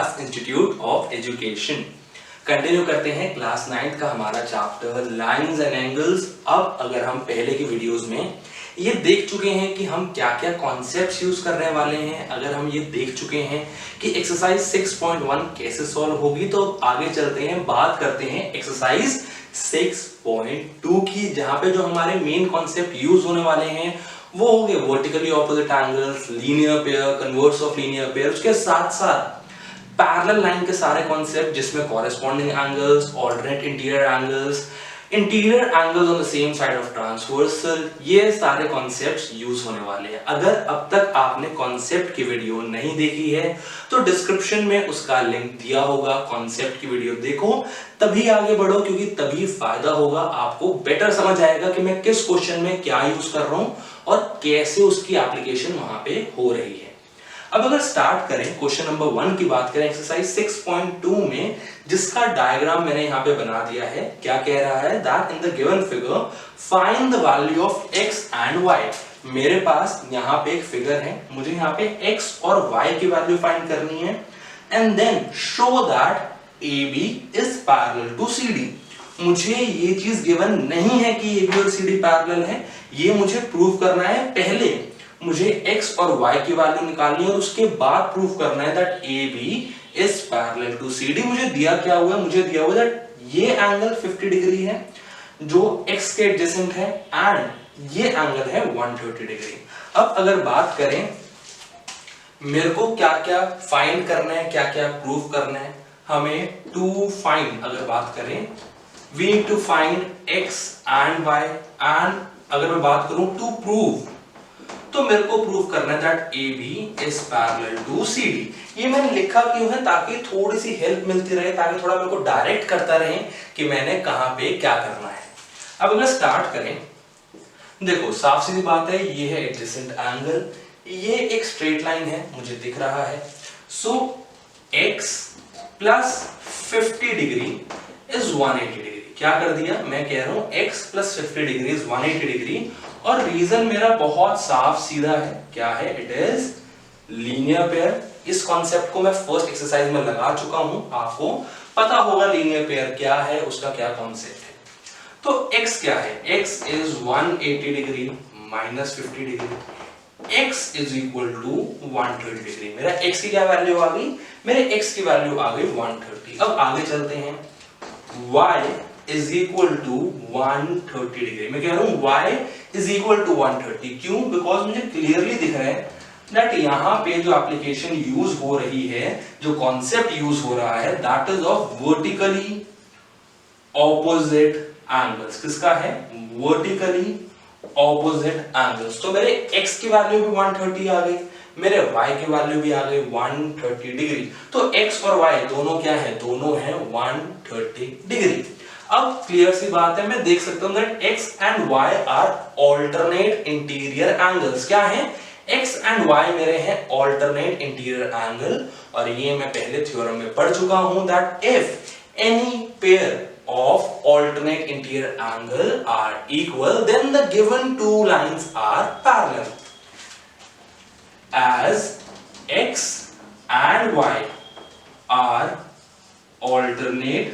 Vikas institute of education. Continue करते हैं class 9 का हमारा चैप्टर लाइंस एंड एंगल्स। अब अगर हम पहले की वीडियोस में ये देख चुके हैं कि हम क्या क्या कॉन्सेप्ट्स यूज करने वाले हैं, अगर हम ये देख चुके हैं कि एक्सरसाइज 6.1 कैसे सॉल्व होगी, तो आगे चलते हैं, बात करते हैं एक्सरसाइज 6.2 की, जहां पे जो हमारे मेन कॉन्सेप्ट यूज होने वाले हैं वो हो गए vertically opposite angles, linear pair, converse of linear pair, उसके साथ साथ पैरेलल लाइन के सारे कॉन्सेप्ट जिसमें corresponding angles, alternate interior angles, interior angles on the same side of transversal, ये सारे कॉन्सेप्ट्स यूज होने वाले हैं। अगर अब तक आपने कॉन्सेप्ट की वीडियो नहीं देखी है तो डिस्क्रिप्शन में उसका लिंक दिया होगा, कॉन्सेप्ट की वीडियो देखो, तभी आगे बढ़ो, क्योंकि तभी फायदा होगा, आपको बेटर समझ आएगा कि मैं किस क्वेश्चन में क्या यूज कर रहा हूं और कैसे उसकी एप्लीकेशन वहां पे हो रही है। अब अगर स्टार्ट करें क्वेश्चन नंबर 1 की बात करें एक्सरसाइज 6.2 में, जिसका डायग्राम मैंने यहां पे बना दिया है, क्या कह रहा है that in the given figure find the value of x and y। मेरे पास यहां पे एक फिगर है, मुझे यहां पे x और y की वैल्यू फाइंड करनी है and then show that AB is parallel to CD। मुझे ये चीज गिवन नहीं है कि AB और CD पैरेलल है, ये मुझे प्रूव करना है। पहले मुझे x और y की वैल्यू निकालनी है और उसके बाद प्रूव करना है that AB is parallel to CD। मुझे दिया क्या हुआ है, मुझे दिया हुआ है दैट ये एंगल 50 डिग्री है जो x के एडजेसेंट है एंड ये एंगल है 130 डिग्री। अब अगर बात करें मेरे को क्या क्या फाइंड करना है, क्या क्या प्रूव करना है, हमें टू फाइंड, अगर बात करें we need to find x and y and अगर मैं बात करूं टू प्रूव, तो मेरे को प्रूव करना है that AB is parallel to CD। ये मैंने लिखा क्यों है, ताकि थोड़ी सी हेल्प मिलती रहे, ताकि थोड़ा मेरे को डायरेक्ट करता रहे कि मैंने कहां पे क्या करना है। अब अगर स्टार्ट करें, देखो साफ सीधी बात है, ये है एडजेसेंट एंगल, ये एक स्ट्रेट लाइन है, मुझे दिख रहा है। सो x plus 50 degree is 180 degree. क्या कर दिया, मैं कह रहा हूं x plus 50 degree is 180 degree, और रीजन मेरा बहुत साफ सीधा है, क्या है, इट इज लीनियर पेयर। इस कॉन्सेप्ट को मैं फर्स्ट एक्सरसाइज में लगा चुका हूं, आपको पता होगा लीनियर पेयर क्या है, उसका क्या कॉन्सेप्ट है। तो x क्या है, x is 180 degree minus 50 degree, x is equal to 130 degree. मेरा x की क्या वैल्यू आ गई, मेरे x की वैल्यू आ गई 130। अब आगे चलते हैं, y is equal to 130 degree. मैं कह रहा हूं y इज इक्वल टू 130, क्यों, बिकॉज मुझे क्लियरली दिख रहा है दैट यहां पे जो एप्लीकेशन यूज हो रही है, जो कॉन्सेप्ट यूज हो रहा है, that is of vertically opposite angles. किसका है, वर्टिकली ऑपोजिट एंगल्स। तो मेरे x की वैल्यू भी 130 आ गई, मेरे y की वैल्यू भी आ गई 130 डिग्री। तो x और y दोनों क्या है, दोनों है 130 डिग्री। अब क्लियर सी बात है, मैं देख सकता हूं that x and y are alternate interior angles. क्या है, x एंड y मेरे हैं ऑल्टरनेट इंटीरियर एंगल, और ये मैं पहले थ्योरम में पढ़ चुका हूं that if any pair of alternate interior angle are equal, then the given two lines are parallel. As x and y are alternate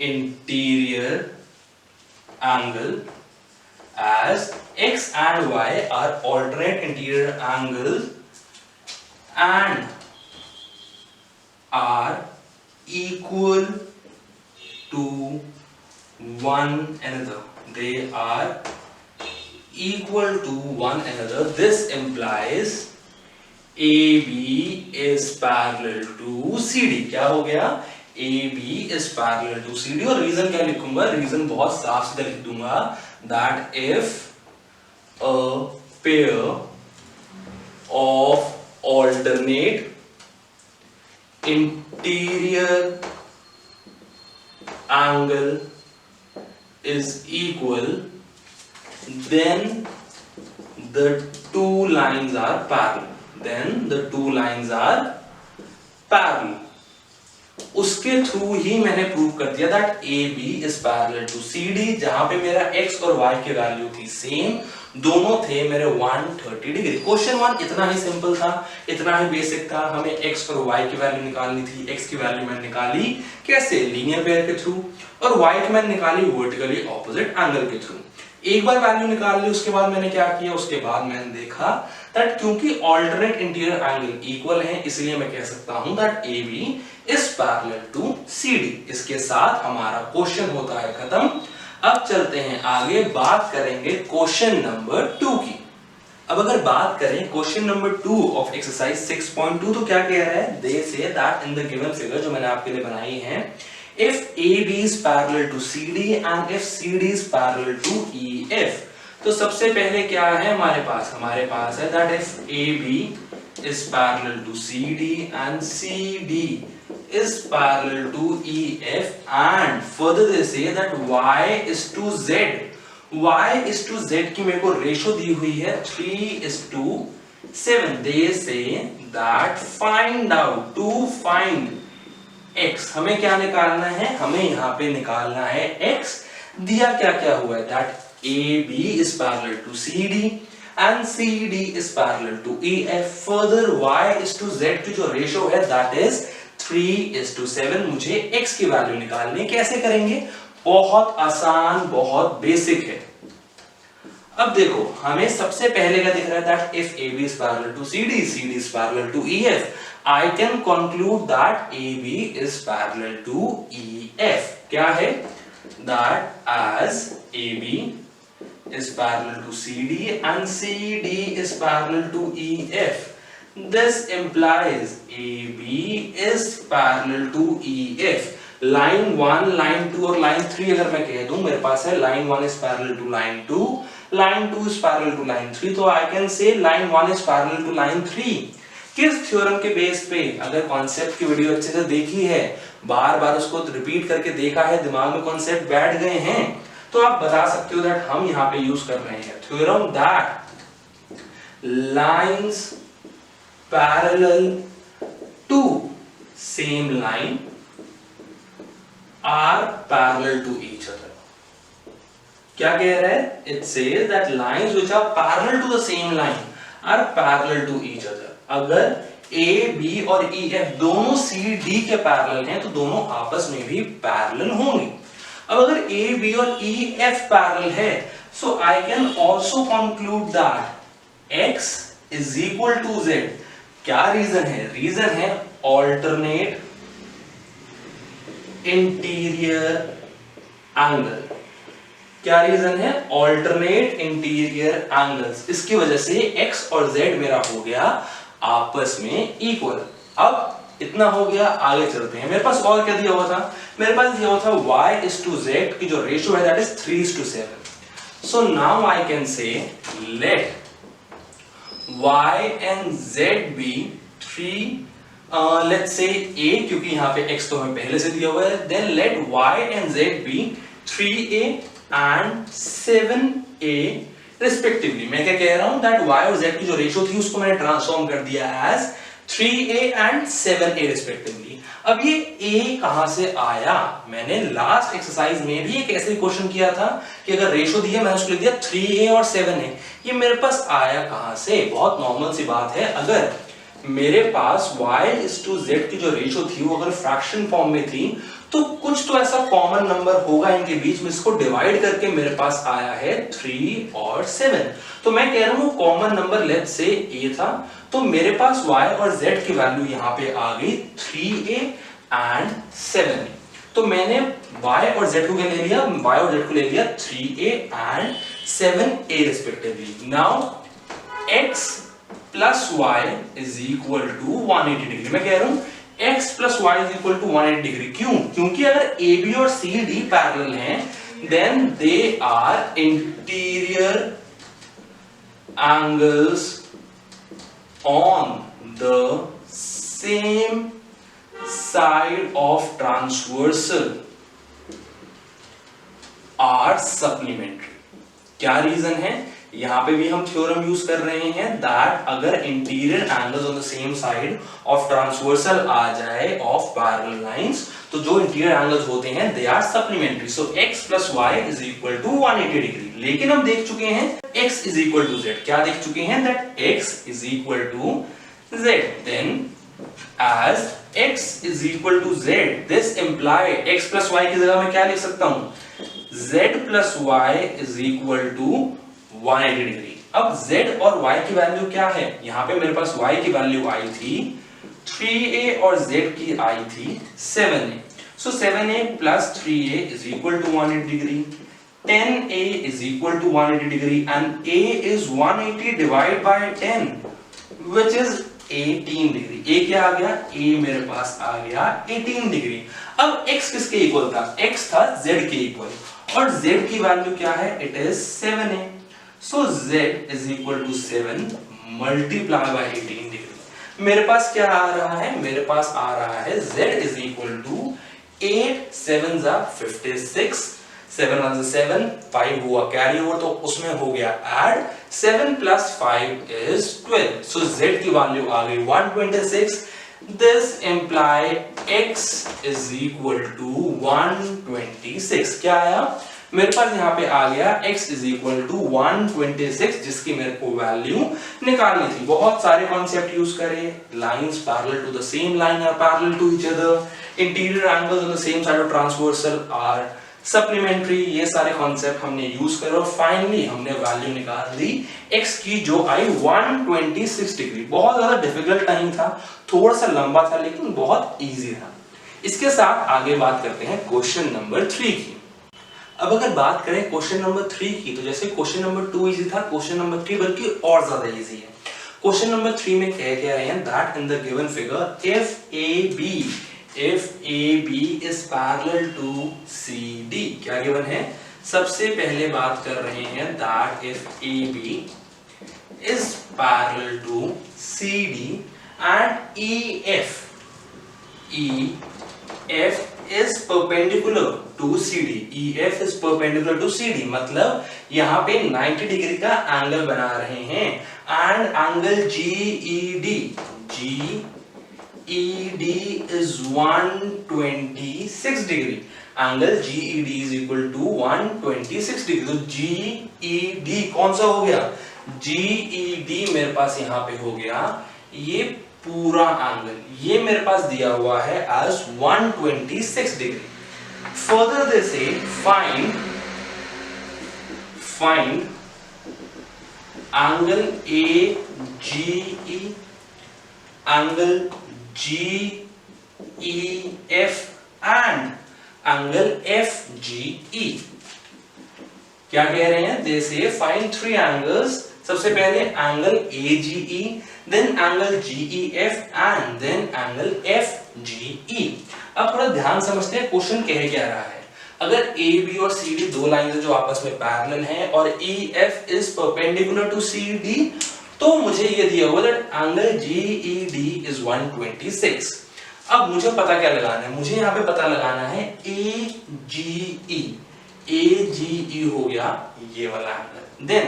interior angle, as x and y are alternate interior angles and are equal to one another, they are equal to one another, this implies AB is parallel to CD। क्या हो गया, AB is parallel to CD। और reason क्या लिखूंगा, reason बहुत साफ सीधा लिख दूंगा that if a pair of alternate interior angle is equal, then the two lines are parallel, then the two lines are parallel। उसके थ्रू ही मैंने प्रूव कर दिया that AB is parallel to CD, जहां पे मेरा x और y की वैल्यू थी सेम, दोनों थे मेरे 130 डिग्री। क्वेश्चन 1 इतना ही सिंपल था, इतना ही बेसिक था। हमें x और y की वैल्यू निकालनी थी। x की वैल्यू मैंने निकाली कैसे, लीनियर पेयर के थ्रू, और y की मैंने निकाली वर्टिकली ऑपोजिट एंगल के थ्रू। एक बार वैल्यू निकाल ली, उसके बाद मैंने क्या किया, उसके बाद मैंने देखा दैट क्योंकि ऑल्टरनेट इंटीरियर एंगल इक्वल है, इसलिए मैं कह सकता हूं that AB is parallel to CD। इसके साथ हमारा क्वेश्चन होता है खत्म। अब चलते हैं आगे, बात करेंगे क्वेश्चन नंबर 2 की। अब अगर बात करें क्वेश्चन नंबर 2 ऑफ एक्सरसाइज 6.2, तो क्या कह रहा है, they say that in the given figure जो मैंने आपके लिए बनाई है, if AB is parallel to CD and if CD is parallel to EF। तो सबसे पहले क्या है हमारे पास है that if AB is parallel to CD and CD is parallel to EF and further they say that Y is to Z। Y is to Z की मेरे को रेशो दी हुई है 3:7। they say that find out, to find x, हमें क्या निकालना है, हमें यहाँ पे निकालना है x। दिया क्या क्या हुआ है, that AB is parallel to CD and CD is parallel to EF। further y is to z की जो रेशो है दैट इज 3:7। मुझे x की वैल्यू निकालनी है। कैसे करेंगे, बहुत आसान, बहुत बेसिक है। अब देखो, हमें सबसे पहले क्या दिख रहा है, that if AB is parallel to CD, CD is parallel to EF, I can conclude that AB is parallel to EF। क्या है, that as AB is parallel to CD and CD is parallel to EF, this implies AB is parallel to EF। Line 1, line 2 और line 3 अगर मैं कह दूं, मेरे पास है line 1 is parallel to line 2, line 2 is parallel to line 3, तो I can say line 1 is parallel to line 3। किस थ्योरम के बेस पे, अगर कॉन्सेप्ट की वीडियो अच्छे से देखी है, बार बार उसको रिपीट करके देखा है, दिमाग में कॉन्सेप्ट बैठ गए हैं, तो आप बता सकते हो दैट हम यहां पे यूज कर रहे हैं theorem that lines parallel to same line are parallel to each other. क्या कह रहा है, it says that lines which are parallel to the same line are parallel to each other. अगर A, B और EF दोनों C, D के parallel हैं, तो दोनों आपस में भी पैरेलल होंगे। अब अगर A, B और EF पैरेलल है, so I can also conclude that X is equal to Z। क्या रीजन है, रीजन है alternate इंटीरियर एंगल। क्या रीजन है, alternate इंटीरियर एंगल्स। इसकी वजह से X और Z मेरा हो गया आपस में इक्वल। अब इतना हो गया, आगे चलते हैं। मेरे पास और क्या दिया हुआ था, मेरे पास दिया हुआ था y is to z की जो रेशियो है that is 3:7। So now I can say let y and z be 3, let's say a, क्योंकि यहाँ पे x तो हमें पहले से दिया हुआ है, then let y and z be 3a and 7a respectively. मैं क्या कह रहा हूं, दैट y और z की जो रेशियो थी उसको मैंने ट्रांसफॉर्म कर दिया as 3a and 7a respectively. अब ये a कहां से आया, मैंने लास्ट एक्सरसाइज में भी एक ऐसे क्वेश्चन किया था कि अगर रेशियो दिया मैंने उसको लिख दिया 3a और 7a। ये मेरे पास आया कहां से, बहुत नॉर्मल सी बात है। अगर मेरे पास y is to z की जो रेशियो थी वो अगर फ्रैक्शन फॉर्म में थी, तो कुछ तो ऐसा कॉमन नंबर होगा इनके बीच में, इसको डिवाइड करके मेरे पास आया है 3 और 7। तो मैं कह रहा हूं common number let's say a था, तो मेरे पास y और z की वैल्यू यहां पे आ गई 3a एंड 7a। तो मैंने y और z को क्या ले लिया, y और z को ले लिया 3a and 7a respectively. Now x plus y is equal to 180 degree. मैं कह रहा हूं x plus y is equal to 180 degree. क्यों, क्योंकि अगर AB और CD पैरेलल हैं, then they are interior angles on the same side of transversal are supplementary. क्या रीजन है, यहां पे भी हम थ्योरम यूज कर रहे हैं दैट अगर interior angles on the same side of transversal आ जाए ऑफ पैरेलल लाइंस, तो जो इंटीरियर एंगल्स होते हैं they are supplementary. So x plus y is equal to 180 degree. लेकिन हम देख चुके हैं x is equal to z, क्या देख चुके हैं that x is equal to z, then as x is equal to z, this imply x plus y की जगह मैं क्या लिख सकता हूं, z plus y is equal to 180 degree. अब z और y की वैल्यू क्या है, यहां पे मेरे पास y की वैल्यू आई थी 3a और z की आई थी 7a, so 7a plus 3a is equal to 180 degree, 10a is equal to 180 degree and a is 180 divided by 10 which is 18 degree. a क्या आ गया, a मेरे पास आ गया 18 डिग्री। अब x किसके इक्वल था, x था z के इक्वल और z की वैल्यू क्या है, it is 7a, so z is equal to 7 multiply by 18 degree. मेरे पास क्या आ रहा है, मेरे पास आ रहा है z is equal to 8 7s are 56, 7 1 7, 5 हुआ कैरी ओवर तो उसमें हो गया add, 7 plus 5 is 12, so z की वैल्यू आ गई 126, this imply x is equal to 126। क्या आया, मेरे पास यहाँ पे आ गया x is equal to 126 जिसकी मेरे को वैल्यू निकालनी थी। बहुत सारे कॉन्सेप्ट यूज करे, lines parallel to the same line are parallel to each other, interior angles on the same side of transversal are supplementary, ये सारे कॉन्सेप्ट हमने यूज करे और फाइनली हमने वैल्यू निकाल दी x की जो आई 126 डिग्री। बहुत ज्यादा डिफिकल्ट नहीं था, थोड़ा सा लंबा था लेकिन बहुत इजी था। इसके साथ आगे बात करते हैं क्वेश्चन नंबर 3 की। अब अगर बात करें क्वेश्चन नंबर 3 की, तो जैसे क्वेश्चन नंबर 2 इजी था, क्वेश्चन नंबर 3 बल्कि और ज्यादा इजी है। क्वेश्चन नंबर 3 में कह रहे हैं that in the given figure if AB is parallel to CD, क्या गिवन है, सबसे पहले बात कर रहे हैं that if AB is parallel to CD and EF is perpendicular to CD, EF is perpendicular to CD मतलब यहाँ पे 90 डिग्री का एंगल बना रहे हैं and angle GED is 126 degree, angle GED is equal to 126 degree. तो GED कौन सा हो गया, GED मेरे पास यहाँ पे हो गया ये पूरा एंगल, ये मेरे पास दिया हुआ है as 126 डिग्री। फर्दर दे से find angle AGE, angle GEF and angle FGE। क्या कह रहे हैं, दे से फाइंड 3 एंगल्स, सबसे पहले angle AGE, then angle GEF and then angle FGE। अब थोड़ा ध्यान समझते हैं क्वेश्चन कह क्या रहा है। अगर AB और CD दो लाइन है जो आपस में पैरेलल हैं और EF is perpendicular to CD, तो मुझे ये दिया हुआ दैट एंगल GED is 126। अब मुझे पता क्या लगाना है, मुझे यहाँ पे पता लगाना है AGE हो गया ये वाला एंगल, देन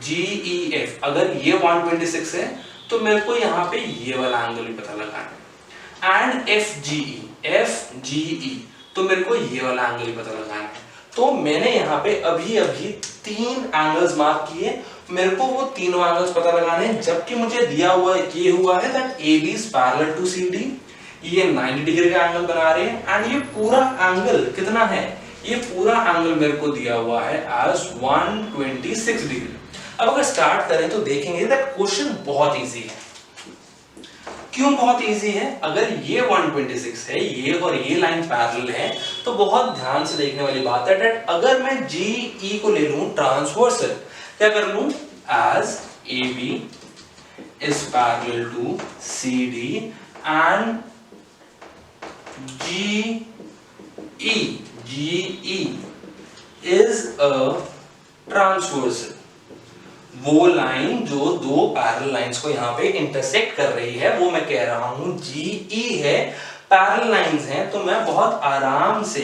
GEF अगर ये 126 है तो मेरे को यहाँ पे ये वाला एंगल भी पता लगाना है एंड FGE तो मेरे को ये वाला एंगल भी पता लगाना है। तो मैंने यहाँ पे अभी 3 एंगल्स मार्क किए, मेरे को वो तीनों एंगल्स पता लगाने हैं, जबकि मुझे दिया हुआ ये हुआ है that AB is parallel to CD, ये 90 डिग्री का एंगल बना रहे हैं एंड ये पूरा एंगल कितना है, ये पूरा एंगल मेरे को दिया हुआ है as 126 डिग्री। अब अगर स्टार्ट करें तो देखेंगे दैट क्वेश्चन बहुत इजी है। क्यों बहुत इजी है, अगर ये 126 है ये और ये लाइन पैरेलल है तो बहुत ध्यान से देखने वाली बात है दैट अगर मैं GE को ले लूं ट्रांसवर्सल, क्या कर लूं, as AB is parallel to CD and GE is a transversal, वो लाइन जो दो पैरेलल लाइंस को यहाँ पे इंटरसेक्ट कर रही है वो मैं कह रहा हूं GE है, पैरेलल लाइंस हैं, तो मैं बहुत आराम से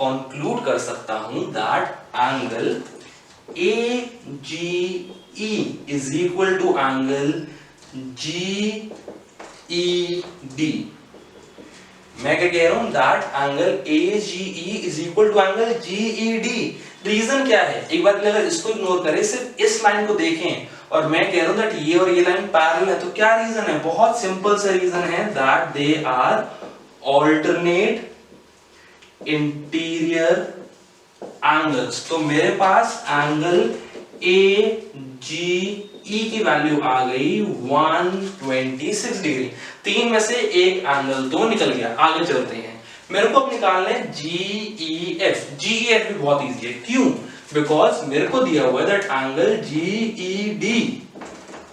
कंक्लूड कर सकता हूं that angle AGE is equal to angle GED। मैं क्या कह रहा हूं that angle AGE is equal to angle GED। Reason क्या है, एक बार अगर इसको इग्नोर करें, सिर्फ इस लाइन को देखें और मैं कह रहा हूं दैट ये और ये लाइन पैरेलल है, तो क्या रीजन है, बहुत सिंपल सा रीजन है that they are alternate interior angles. तो मेरे पास एंगल AGE की वैल्यू आ गई 126 डिग्री। तीन में से एक एंगल तो निकल गया। आगे चलते हैं, मेरे को अब निकालना है GEF। GEF भी बहुत इजी है, क्यों, बिकॉज मेरे को दिया हुआ है that angle GED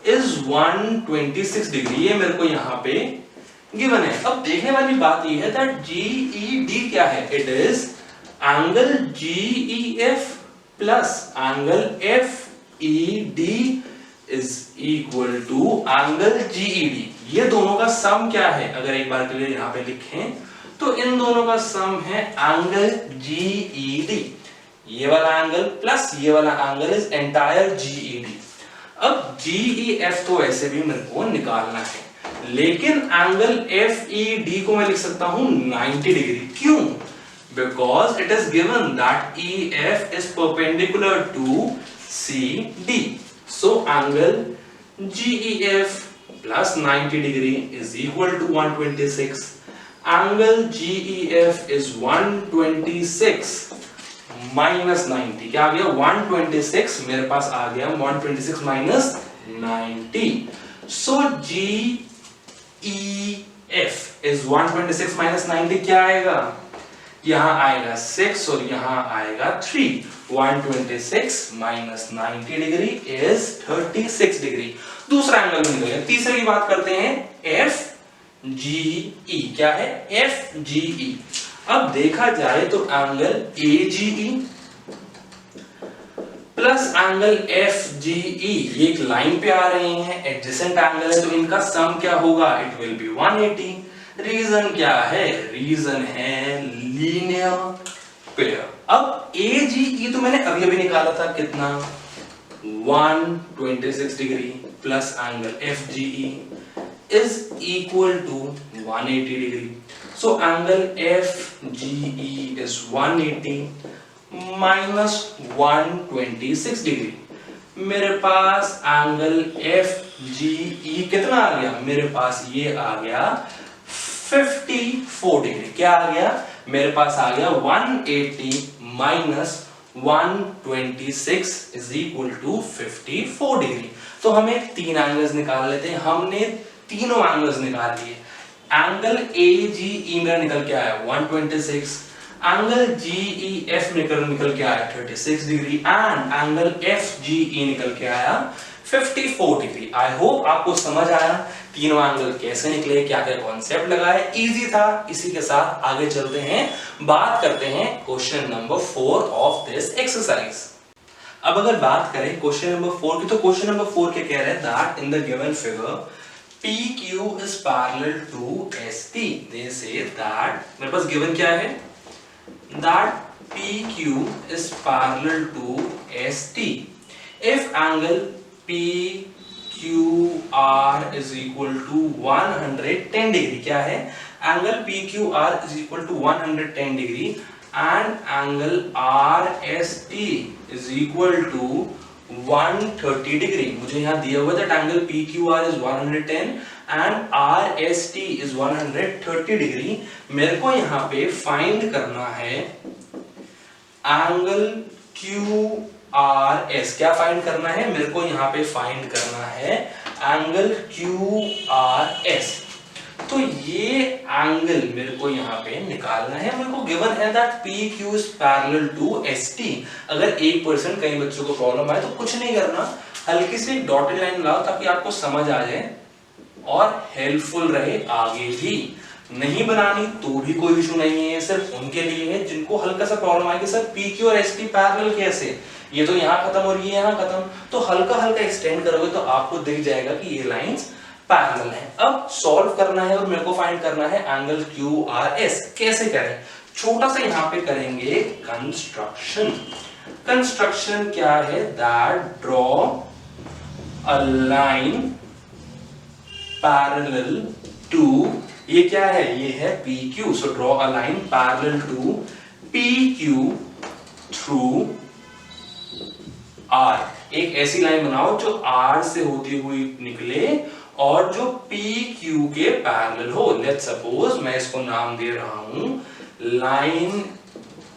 is 126 degree, ये मेरे को यहां पे गिवन है। अब देखने वाली बात ये है दैट GED क्या है, it is angle GEF plus angle FED is equal to angle GED। ये दोनों का सम क्या है, अगर एक बार के लिए यहां पे लिखें तो इन दोनों का सम है एंगल GED। ये वाला एंगल प्लस ये वाला एंगल इज एंटायर GED। अब GEF तो ऐसे भी मेरे को निकालना है, लेकिन एंगल FED को मैं लिख सकता हूं 90 डिग्री। क्यों, because it is given that EF is perpendicular to CD. So angle GEF plus 90 degree is equal to 126. Angle GEF is 126 minus 90, क्या आ गया 126, मेरे पास आ गया 126 minus 90. So GEF is 126 minus 90, क्या आएगा, यहां आएगा 6 और यहां आएगा 3। 126 माइनस 90 डिग्री इज 36 डिग्री। दूसरा एंगल निकल गया। तीसरे की बात करते हैं FGE। क्या है, FGE। अब देखा जाए तो angle AGE plus angle FGE ये एक लाइन पे आ रहे हैं, एडजेसेंट एंगल है, तो इनका सम क्या होगा, इट विल बी 180। रीजन क्या है, रीजन है लीनियर पेयर। अब AGE तो मैंने अभी अभी निकाला था, कितना 126 degree plus angle FGE is equal to 180 degree. So angle FGE is 180 minus 126 degree. मेरे पास एंगल FGE कितना आ गया, मेरे पास ये आ गया 54 डिग्री। क्या आ गया, मेरे पास आ गया 180 minus 126 is equal to 54 degree. तो हमें तीन एंगल्स निकाल लेते हैं। हमने तीनों एंगल्स निकाल लिए। एंगल AGE मेरा निकल के आया 126, एंगल GEF निकल के आया 36 डिग्री एंड एंगल FGE निकल के आया 54 डिग्री। आई होप आपको समझ आया तीनों एंगल कैसे निकले, क्या क्या कॉन्सेप्ट लगाए, इजी था। इसी के साथ आगे चलते हैं, बात करते हैं question number 4 of this exercise. अब अगर बात करें क्वेश्चन नंबर 4 की, तो क्वेश्चन नंबर 4 क्या कह रहा है, that in the given figure PQ is parallel to ST. They say that मेरे पास गिवन क्या है, that PQ is parallel to ST. If angle PQR is equal to 110 degree, क्या है, angle PQR is equal to 110 degree and angle RST is equal to 130 degree. मुझे यहाँ दिया हुआ था angle PQR is 110 and RST is 130 degree. मेरे को यहाँ पे फाइंड करना है एंगल QRS। क्या फाइंड करना है, मेरे को यहाँ पे फाइंड करना है एंगल QRS। तो ये एंगल मेरे को यहाँ पे निकालना है। मेरे को गिवन है that PQ is parallel to ST। अगर 1% कई बच्चों को प्रॉब्लम आए तो कुछ नहीं करना, हल्की सी डॉटेड लाइन लाओ ताकि आपको समझ आ जाए और हेल्पफुल रहे आगे भी। नहीं बनानी तो भी कोई इशू नहीं है, सिर्फ उनके लिए है जिनको हल्का सा प्रॉब्लम आए कि सर PQ और ST पैरेलल कैसे, ये तो यहाँ खत्म और ये यहाँ खत्म, तो हल्का हल्का एक्सटेंड करोगे तो आपको दिख जाएगा कि ये लाइंस पैरेलल है। अब सॉल्व करना है और मेरे को फाइंड करना है एंगल QRS। कैसे करें, छोटा सा यहाँ पे करेंगे कंस्ट्रक्शन। कंस्ट्रक्शन क्या है, that draw a line parallel to ये क्या है, ये है PQ। So draw a line parallel to PQ through R। एक ऐसी लाइन बनाओ जो R से होती हुई निकले और जो PQ के पैरेलल हो। लेट्स सपोज मैं इसको नाम दे रहा हूं line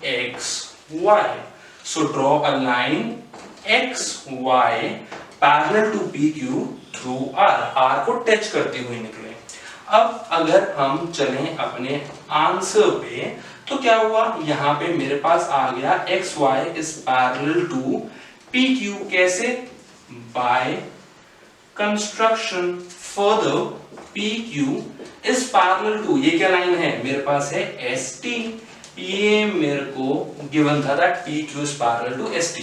XY। So draw a line XY parallel to PQ through R, R को टच करते हुए निकले। अब अगर हम चलें अपने आंसर पे तो क्या हुआ, यहां पे मेरे पास आ गया XY is parallel to PQ। कैसे, by construction further PQ is parallel to, ये क्या लाइन है मेरे पास है ST। ये मेरे को गिवन था that PQ is parallel to ST.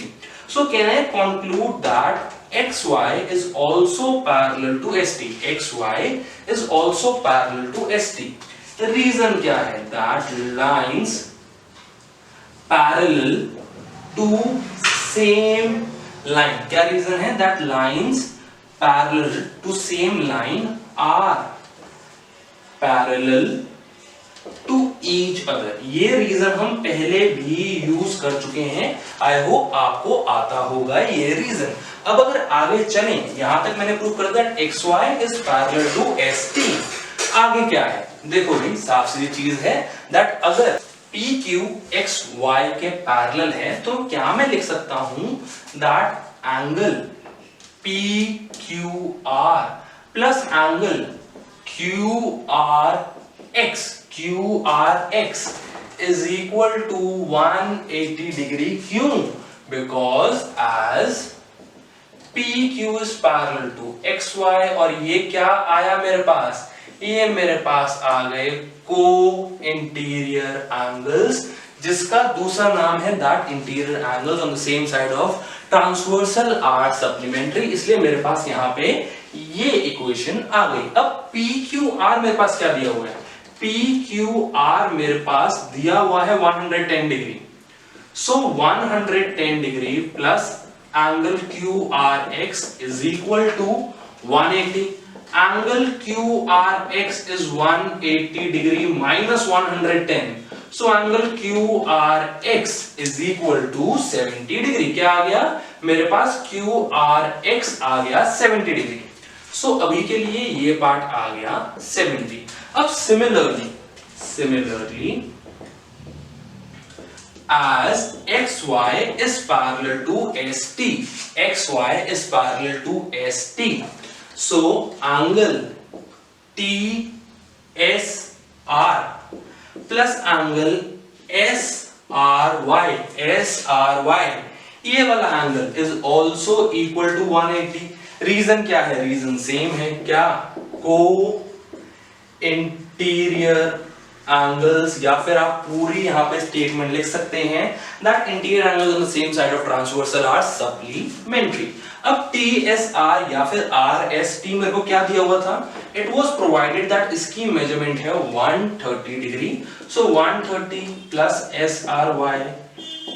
So can I conclude that XY is also parallel to ST? XY is also parallel to ST. The reason क्या है, that lines parallel to same line. क्या reason है, that lines parallel to same line are parallel to each other. ये reason हम पहले भी use कर चुके हैं, आई होप आपको आता होगा ये रीजन। अब अगर आगे चलें, यहां तक मैंने प्रूव कर दिया XY is parallel to ST। आगे क्या है, देखो भाई साफ सीधी चीज है दैट अगर PQ XY के पैरेलल है तो क्या मैं लिख सकता हूं that angle PQR plus angle QRX is equal to 180 degree। क्यों? Because as PQ is parallel to XY और ये क्या आया मेरे पास, ये मेरे पास आ गए को इंटीरियर एंगल्स, जिसका दूसरा नाम है that interior angles on the same side of transversal arc supplementary. इसलिए मेरे पास यहाँ पे ये इक्वेशन आ गई। अब PQR मेरे पास क्या दिया हुआ है, PQR मेरे पास दिया हुआ है 110 degree. So 110 degree plus angle QRX is equal to 180। Angle QRX is 180 degree minus 110। So angle QRX is equal to 70 degree. क्या आ गया मेरे पास, QRX आ गया 70 डिग्री। सो अभी के लिए ये पार्ट आ गया 70। अब similarly as XY is parallel to ST, XY is parallel to ST, so angle TSR plus angle SRY, ये वाला angle is also equal to 180। Reason क्या है, रीजन सेम है, क्या, को इंटीरियर एंगल्स, या फिर आप पूरी यहां पे स्टेटमेंट लिख सकते हैं that interior angles on the same side of transversal are supplementary. अब TSR या फिर RST मेरे को क्या दिया हुआ था, इट वाज प्रोवाइडेड दैट इसकी मेजरमेंट है 130 degree. So 130 plus SRY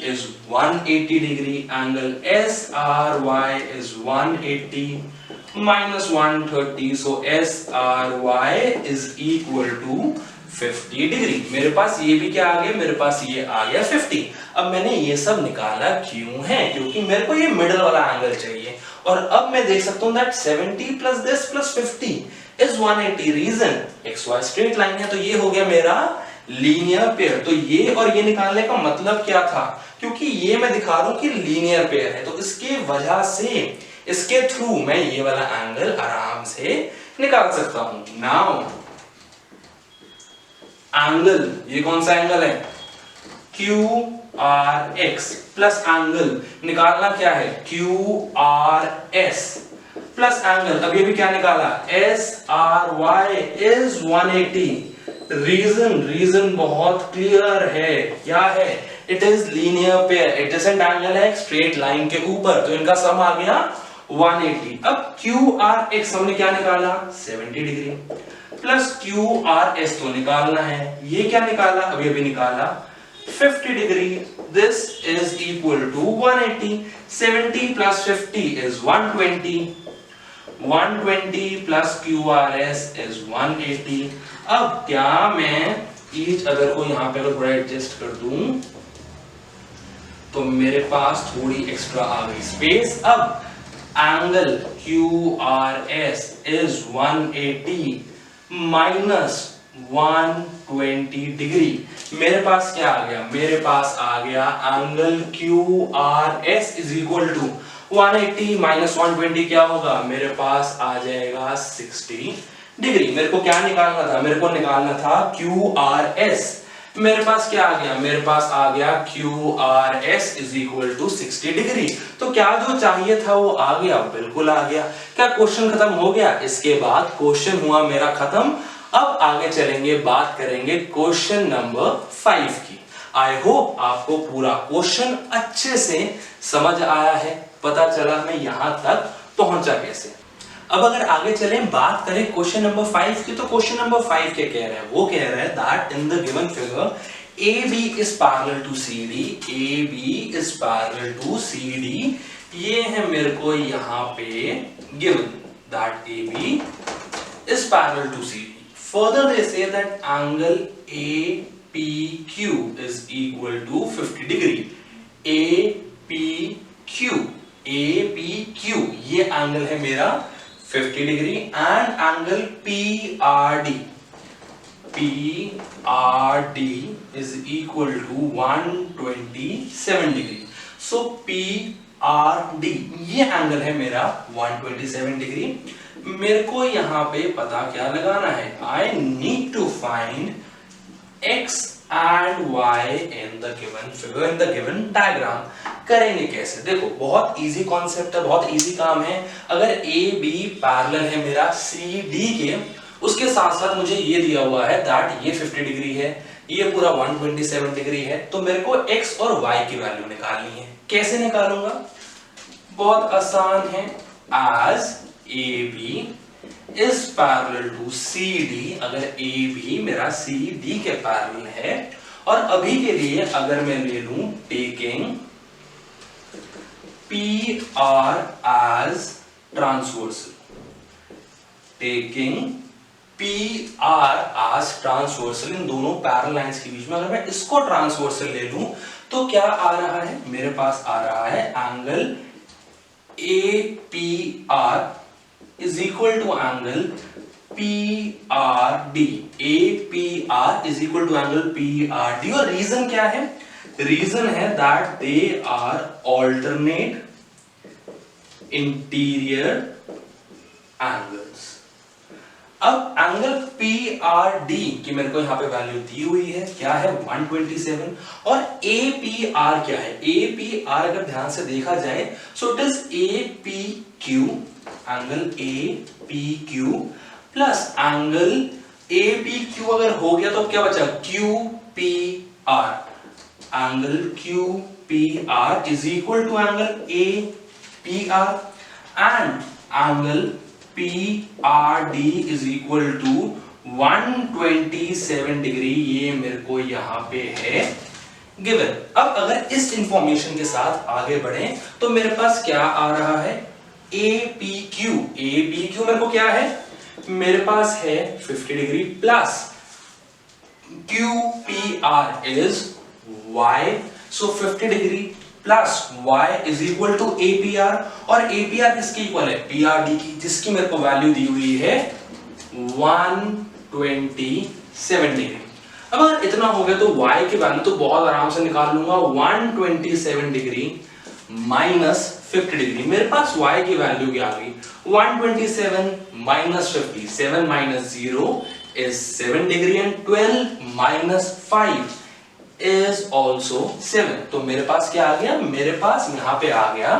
is 180 degree, angle SRY is 180 minus 130, so SRY is equal to 50 degree. मेरे पास ये भी क्या आ गया, मेरे पास ये आ गया 50। अब मैंने ये सब निकाला क्यों है, क्योंकि मेरे को ये मिडल वाला एंगल चाहिए। और अब मैं देख सकता हूं that 70 plus this plus 50 is 180। Reason XY straight line है, तो ये हो गया मेरा लीनियर पेयर। तो ये और ये निकालने का मतलब क्या था, क्योंकि ये मैं दिखा रहा हूं कि लीनियर पेयर है, तो इसके वजह से इसके थ्रू मैं ये वाला एंगल आराम से निकाल सकता हूं। नाउ एंगल, ये कौन सा एंगल है, QRX प्लस एंगल निकालना क्या है, QRS प्लस एंगल, अब ये भी क्या निकाला, SRY इज 180। रीजन बहुत क्लियर है, क्या है, it is linear pair, adjacent angle है स्ट्रेट लाइन के ऊपर, तो इनका सम आ गया 180। अब QRX हमने क्या निकाला, 70 डिग्री प्लस QRS तो निकालना है, ये क्या निकाला, अब ये भी निकाला 50 degree. This is equal to 180। 70 plus 50 is 120। 120 plus QRS is 180। अब क्या मैं ईच अदर को यहां पे अगर थोड़ा एडजस्ट कर दूं तो मेरे पास थोड़ी एक्स्ट्रा आ गई स्पेस। अब angle QRS is 180 minus 120 degree. मेरे पास क्या आ गया? मेरे पास आ गया angle QRS is equal to 180 minus 120 क्या होगा? मेरे पास आ जाएगा 60 डिग्री। मेरे को क्या निकालना था? मेरे को निकालना था QRS। मेरे पास क्या आ गया? मेरे पास आ गया QRS is equal to 60 degree. तो क्या जो चाहिए था वो आ गया? बिल्कुल आ गया। क्या क्वेश्चन खत्म हो गया? इसके बाद क्वेश्चन हुआ मेरा खत्म। अब आगे चलेंगे, बात करेंगे क्वेश्चन नंबर 5 की। आई होप आपको पूरा क्वेश्चन अच्छे से समझ आया है, पता चला मैं यहां तक पहुंचा कैसे। अब अगर आगे चलें, बात करें क्वेश्चन नंबर 5 की, तो क्वेश्चन नंबर 5 क्या कह रहा है? वो कह रहा है that in the given figure AB is parallel to CD, AB is parallel to CD। ये है मेरे को यहां पे given that AB is parallel to CD। Further they say that angle APQ is equal to 50 degree। APQ ये angle है मेरा 50 degree and angle PRD is equal to 127 degree. So PRD ये एंगल है मेरा 127 डिग्री। मेरे को यहां पे पता क्या लगाना है? I need to find x and y in the given figure, in the given diagram। करेंगे कैसे? देखो बहुत इजी कॉन्सेप्ट है, बहुत इजी काम है। अगर AB पैरेलल है मेरा CD के, उसके साथ साथ मुझे ये दिया हुआ है दैट ये 50 डिग्री है, ये पूरा 127 डिग्री है, तो मेरे को x और y की वैल्यू निकालनी है। कैसे निकालूंगा? बहुत आसान है। as AB is parallel to CD, अगर AB मेरा CD के पैरेलल है, और अभी के लिए अगर मैं ले लूं taking PR as transversal, taking PR as transversal, इन दोनों पैरेलल लाइंस के बीच में अगर मैं इसको ट्रांसवर्सल ले लूं तो क्या आ रहा है? मेरे पास आ रहा है angle APR is equal to angle PRD। APR is equal to angle PRD। और रीजन क्या है? रीजन है that they are alternate interior angles। अब एंगल PRD की मेरे को यहां पे वैल्यू दी हुई है, क्या है? 127। और APR क्या है? APR अगर ध्यान से देखा जाए so it is APQ, angle APQ plus angle APQ अगर हो गया तो क्या बचा? QPR। Angle QPR is equal to angle APR and angle PRD is equal to 127 degree. ये मेरे को यहां पे है गिवन। अब अगर इस इंफॉर्मेशन के साथ आगे बढ़े तो मेरे पास क्या आ रहा है? APQ मेरे को क्या है? मेरे पास है 50 degree plus QPR is Y। So 50 degree plus Y is equal to APR, और APR किसकी इक्वल है? PRD की, जिसकी मेरे को वैल्यू दी हुई है 127 डिग्री। अब अगर इतना हो गया तो Y की वैल्यू तो बहुत आराम से निकाल लूंगा। 127 डिग्री माइनस 50 डिग्री, मेरे पास y की वैल्यू क्या आ गई? 127 minus 50, 7 minus 0 is 7 degree and 12 minus 5 is also 7। तो मेरे पास क्या आ गया? मेरे पास यहाँ पे आ गया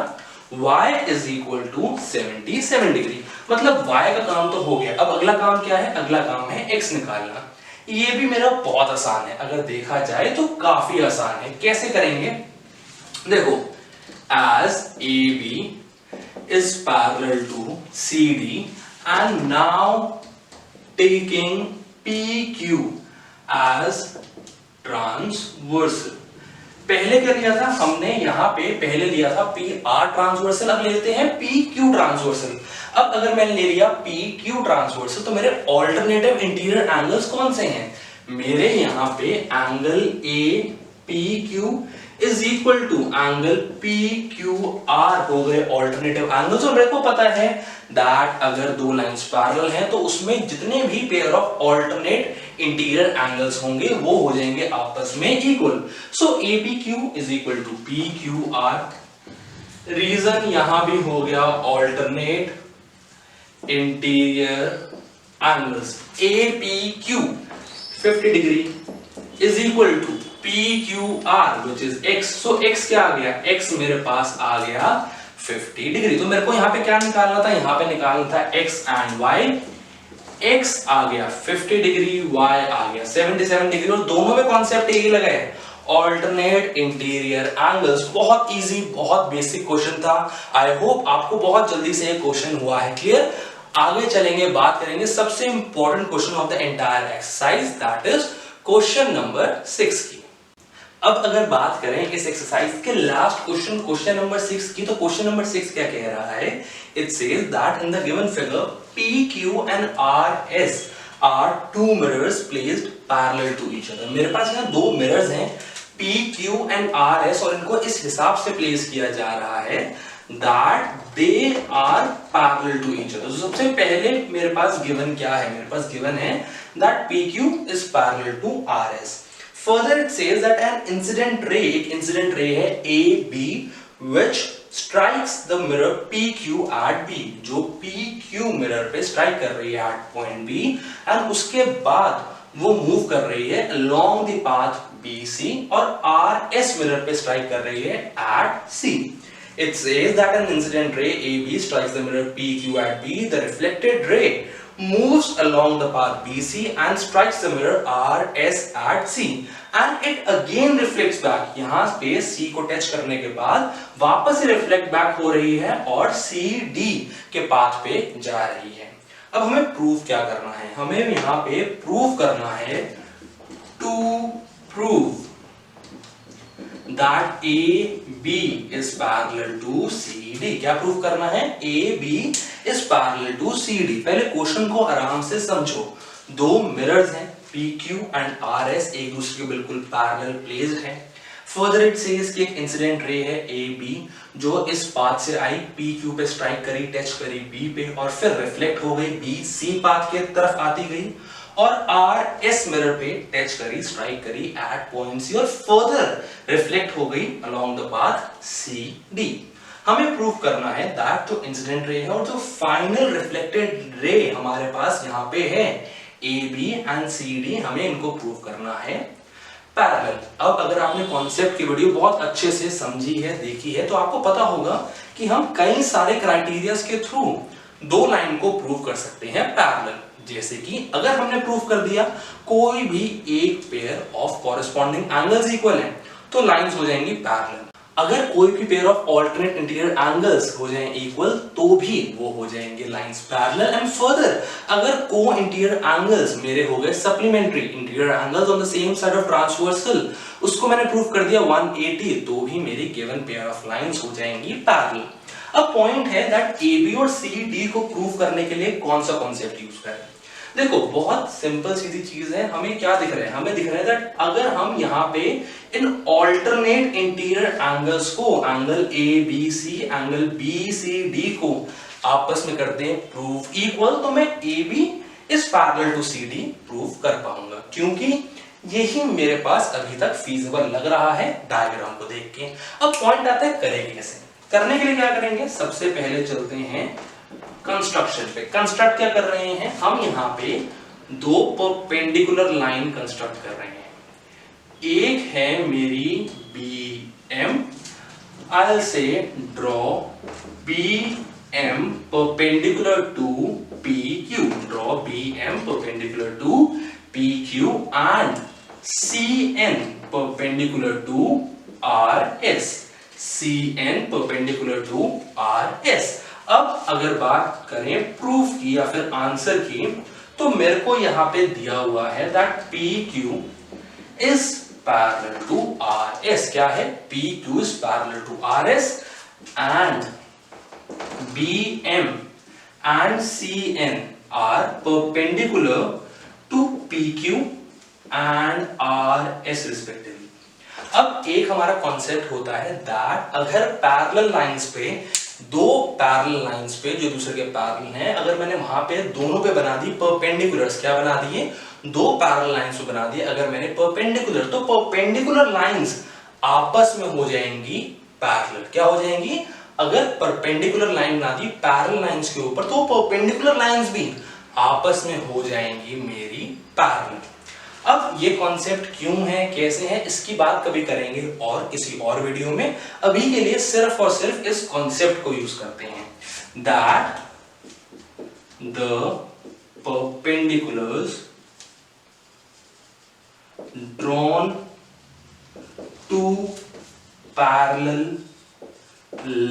y is equal to 77 degree. मतलब y का काम तो हो गया। अब अगला काम क्या है? अगला काम है x निकालना। ये भी मेरा बहुत आसान है, अगर देखा जाए तो काफी आसान है। कैसे करेंगे? देखो, as AB is parallel to CD and now taking PQ as transversal। पहले क्या लिया था हमने, यहाँ पे पहले लिया था पी आर ट्रांसवर्सल, अब लेते हैं पी क्यू ट्रांसवर्सल। अब अगर मैंने ले लिया पी क्यू ट्रांसवर्सल तो मेरे ऑल्टरनेटिव इंटीरियर एंगल्स कौन से हैं? मेरे यहाँ पे angle A P Q is equal to angle P Q R हो गए ऑल्टरनेटिव एंगल्स। और मेरे को पता है दैट अगर दो लाइंस पैरेलल हैं तो उसमें जितने भी pair of alternate interior angles होंगे वो हो जाएंगे आपस में equal. So A P Q is equal to P Q R. Reason यहां भी हो गया alternate interior angles. A P Q 50 degree is equal to P Q R which is X. So X क्या आ गया? एक्स मेरे पास आ गया 50 डिग्री। तो मेरे को यहां पे क्या निकालना था? यहां पे निकालना था एक्स एंड वाई। x आ गया 50 डिग्री, y आ गया 77 डिग्री, और दोनों में कॉन्सेप्ट यही लगा है, ऑल्टरनेट इंटीरियर एंगल्स। बहुत इजी, बहुत बेसिक क्वेश्चन था। आई होप आपको बहुत जल्दी से ये क्वेश्चन हुआ है क्लियर। आगे चलेंगे, बात करेंगे सबसे important question of the entire exercise, that is question number 6 की। अब अगर बात करें इस एक्सरसाइज के लास्ट क्वेश्चन, क्वेश्चन नंबर 6 की, तो क्वेश्चन नंबर 6 क्या कह रहा है? It says that in the given figure PQ and RS are two mirrors placed parallel to each other। मेरे पास यहाँ दो मिरर्स हैं PQ and RS और इनको इस हिसाब से प्लेस किया जा रहा है that they are parallel to each other। तो सबसे पहले मेरे पास गिवन क्या है? मेरे पास गिवन है that PQ is parallel to RS। Further it says that an incident ray, एक incident ray है AB which strikes the mirror PQ at B, जो PQ मिरर पे स्ट्राइक कर रही है at point B, and उसके बाद वो मूव कर रही है along the path BC और RS मिरर पे स्ट्राइक कर रही है at C। It says that an incident ray AB strikes the mirror PQ at B. The reflected ray moves along the path BC and strikes the mirror RS at C, and it again reflects back। यहाँ पे C को touch करने के बाद वापस से reflect back हो रही है और CD के पाथ पे जा रही है। अब हमें प्रूफ क्या करना है? हमें यहाँ पे प्रूफ करना है to prove that AB is parallel to CD। क्या प्रूफ करना है? AB is parallel to CD। पहले क्वेश्चन को आराम से समझो। दो मिरर्स हैं PQ and RS, एक दूसरे के बिल्कुल पैरेलल प्लेस्ड हैं। फर्दर इट सेज कि एक इंसिडेंट रे है AB जो इस पाथ से आई, PQ पे स्ट्राइक करी, टच करी B पे और फिर रिफ्लेक्ट हो गई BC पाथ के तरफ आती गई और RS मिरर पे टच करी, स्ट्राइक करी एट पॉइंट C और फर्दर रिफ्लेक्ट हो गई अलोंग द पाथ CD। हमें प्रूफ करना है दैट जो इंसिडेंट रे है और जो फाइनल रिफ्लेक्टेड रे हमारे पास यहाँ पे है AB एंड CD, हमें इनको प्रूफ करना है पैरेलल। अब अगर आपने कॉन्सेप्ट की वीडियो बहुत अच्छे से समझी है, देखी है, तो आपको पता होगा कि हम कई सारे क्राइटेरियाज के थ्रू दो लाइन को प्रूव कर सकते हैं पैरेलल। जैसे कि अगर हमने प्रूफ कर दिया कोई भी एक pair of corresponding angles equal है तो लाइंस हो जाएंगी पैरेलल। अगर कोई भी pair of alternate interior angles हो जाएं इक्वल तो भी वो हो जाएंगे लाइंस पैरेलल। एंड फर्दर अगर को इंटीरियर एंगल्स मेरे हो गए supplementary interior angles on the same side of transversal, उसको मैंने प्रूफ कर दिया 180, तो भी मेरी गिवन पेयर ऑफ लाइंस हो जाएंगी पैरेलल। अब पॉइंट है दैट AB और CD को प्रूफ करने के लिए कौन सा कॉन्सेप्ट यूज करें। देखो बहुत सिंपल सीधी चीज है। हमें क्या दिख रहा है? हमें दिख रहा है दैट अगर हम यहाँ पे इन ऑल्टरनेट इंटीरियर एंगल्स को, एंगल ABC, एंगल BCD को आपस में करते हैं प्रूफ इक्वल, तो मैं AB is parallel to CD proof कर पाऊंगा, क्योंकि यही मेरे पास अभी तक फीजिबल लग रहा है डायग्राम को देख के। अब पॉइंट आता है करेंगे कैसे। करने के लिए क्या करेंगे? सबसे पहले चलते हैं कंस्ट्रक्शन पे। कंस्ट्रक्ट क्या कर रहे हैं हम? यहाँ पे दो परपेंडिकुलर लाइन कंस्ट्रक्ट कर रहे हैं। एक है मेरी BM, I'll say draw BM perpendicular to PQ, draw BM perpendicular to PQ and CN perpendicular to RS, CN perpendicular to RS। अब अगर बात करें प्रूफ की या फिर आंसर की, तो मेरे को यहां पे दिया हुआ है that PQ is parallel to RS। क्या है? PQ is parallel to RS and BM and CN are perpendicular to PQ and RS respectively। अब एक हमारा कॉन्सेप्ट होता है दैट अगर पैरेलल लाइंस पे, दो पैरेलल लाइंस पे जो दूसरे के पैरेलल हैं, अगर मैंने वहां पे दोनों पे बना दी परपेंडिकुलर्स, क्या बना दिए? दो पैरेलल लाइंस पे बना दिए अगर मैंने परपेंडिकुलर, तो परपेंडिकुलर लाइंस आपस में हो जाएंगी पैरेलल। क्या हो जाएंगी? अगर परपेंडिकुलर लाइन बना दी पैरेलल लाइंस के ऊपर, तो परपेंडिकुलर लाइंस भी आपस में हो जाएंगी मेरी पैरेलल। अब ये कॉन्सेप्ट क्यों है, कैसे है, इसकी बात कभी करेंगे और किसी और वीडियो में। अभी के लिए सिर्फ और सिर्फ इस कॉन्सेप्ट को यूज करते हैं that the perpendiculars drawn to parallel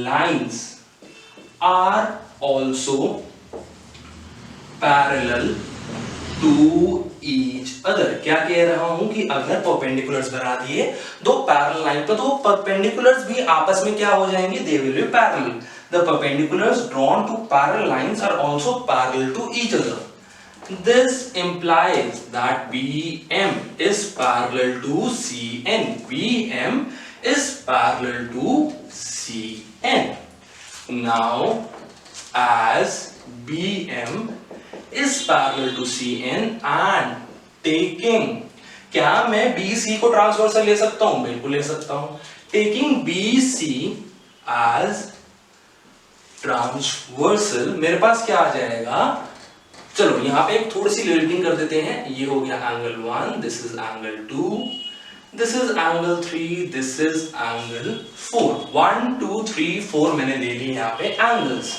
lines are also parallel to each other. क्या कह रहा हूं कि अगर परपेंडिकुलर्स बना दिए दो पैरेलल लाइन पे, तो परपेंडिकुलर्स भी आपस में क्या हो जाएंगे? They will be parallel. The perpendiculars drawn to parallel lines are also parallel to each other. This implies that BM is parallel to CN। BM is parallel to CN। Now as BM is parallel to CN and taking, क्या मैं BC को transversal ले सकता हूं? बिल्कुल ले सकता हूं। Taking BC as ट्रांसवर्सल, मेरे पास क्या आ जाएगा? चलो यहां पे एक थोड़ी सी लेवलिंग कर देते हैं। ये हो गया angle 1, this is angle 2, this is angle 3, this is angle 4। 1 2 3 4 मैंने ले ली यहां पे एंगल्स।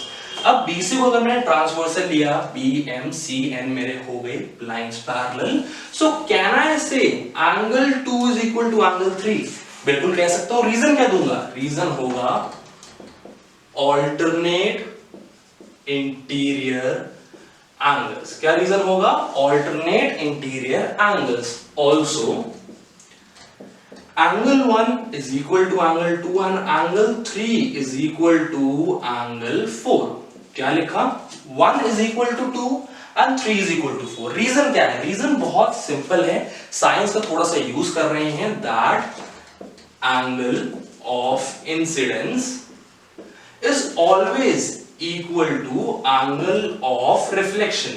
अब BC को अगर मैंने ट्रांसवर्सल लिया, BM CN मेरे हो गए lines parallel. So can I say angle 2 is equal to angle 3? बिल्कुल कह सकता हूं। रीजन क्या दूंगा? रीजन होगा ऑल्टरनेट इंटीरियर एंगल्स। क्या रीजन होगा? Alternate interior angles. Also angle 1 is equal to angle 2 and angle 3 is equal to angle 4। क्या लिखा? 1 is equal to 2 and 3 is equal to 4। Reason क्या है? रीजन बहुत सिंपल है, साइंस का थोड़ा सा यूज कर रहे हैं that angle of incidence is always equal to angle of reflection.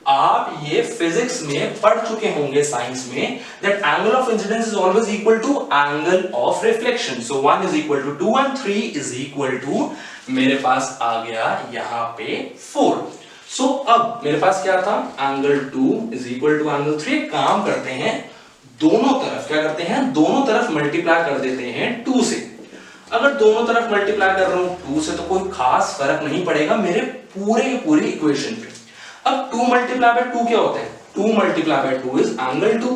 आप ये फिजिक्स में पढ़ चुके होंगे साइंस में that angle of incidence is always equal to angle of reflection. So 1 is equal to 2 and 3 is equal to, मेरे पास आ गया यहां पे 4। सो अब मेरे पास क्या था? Angle 2 is equal to angle 3। काम करते हैं, दोनों तरफ क्या करते हैं? दोनों तरफ मल्टीप्लाई कर देते हैं 2 से। अगर दोनों तरफ मल्टीप्लाई कर रहा हूं 2 से, तो कोई खास फर्क नहीं पड़ेगा मेरे पूरी इक्वेशन पे। अब 2 मल्टीप्लाई बाय 2 क्या होता है? 2 multiply by 2 is angle 2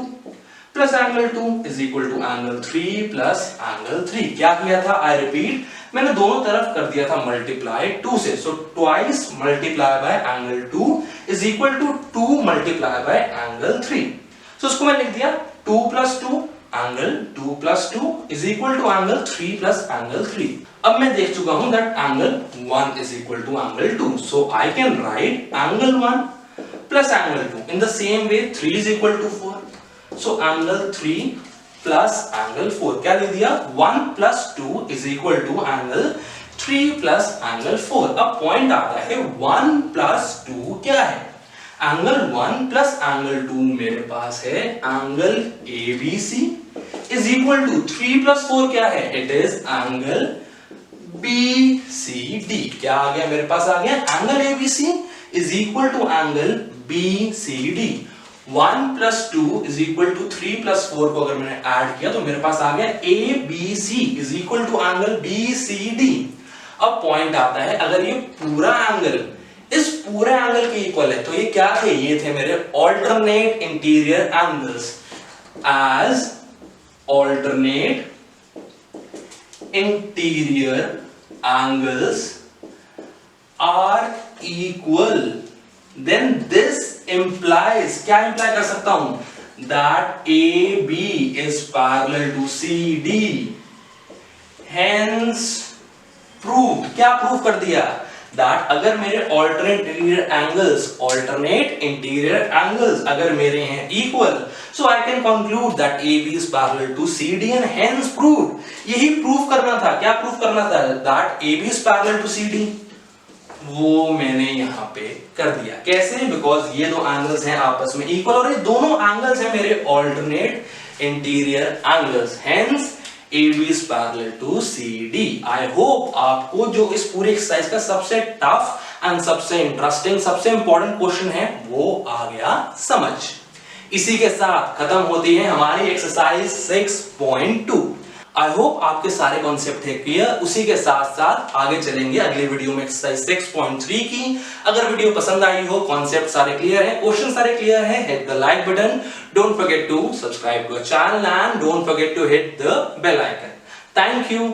plus angle 2 is equal to angle 3 plus angle 3। क्या किया था? आई रिपीट, मैंने दोनों तरफ कर दिया था मल्टीप्लाई 2 से। So twice multiply by angle 2 is equal to 2 multiply by angle 3। So उसको मैं लिख दिया 2 plus 2 angle 2 plus 2 is equal to angle 3 plus angle 3। अब मैं देख चुका हूं that angle 1 is equal to angle 2। So I can write angle 1 plus angle 2 in the same way. 3 is equal to 4। So angle 3 plus angle 4। क्या दे दिया? 1 plus 2 is equal to angle 3 plus angle 4। अब point आता है 1 plus 2 क्या है? Angle 1 plus angle 2 मेरे पास है angle ABC is equal to 3 plus 4 क्या है? It is angle BCD। क्या आ गया मेरे पास? आ गया angle ABC is equal to angle BCD। 1 plus 2 is equal to 3 plus 4 को अगर मैंने ऐड किया तो मेरे पास आ गया ABC is equal to angle BCD। अब पॉइंट आता है, अगर ये पूरा एंगल इस पूरे एंगल के इक्वल है, तो ये क्या थे? ये थे मेरे alternate interior angles. As alternate interior angles are equal, then this implies, क्या इंप्लाई कर सकता हूं? that AB is parallel to CD. Hence proved, क्या प्रूव कर दिया? That अगर मेरे alternate interior angles अगर मेरे हैं equal, so I can conclude that AB is parallel to CD and hence proved. यही प्रूव करना था. क्या प्रूव करना था? That AB is parallel to CD. वो मैंने यहाँ पे कर दिया. कैसे? बिकॉज ये दो एंगल्स हैं आपस में इक्वल और ये दोनों एंगल्स हैं मेरे alternate interior angles. Hence AB is parallel to CD. I hope आपको जो इस पूरी एक्सरसाइज का सबसे टफ एंड सबसे इंटरेस्टिंग सबसे इंपॉर्टेंट क्वेश्चन है वो आ गया समझ. इसी के साथ खत्म होती है हमारी एक्सरसाइज 6.2. आई होप आपके सारे कॉन्सेप्ट है क्लियर. उसी के साथ साथ आगे चलेंगे अगले वीडियो में एक्सरसाइज 6.3 की. अगर वीडियो पसंद आई हो, कॉन्सेप्ट सारे क्लियर है, क्वेश्चन सारे क्लियर है, hit the like button. Don't forget to subscribe to our channel and don't forget to hit the bell icon. Thank you.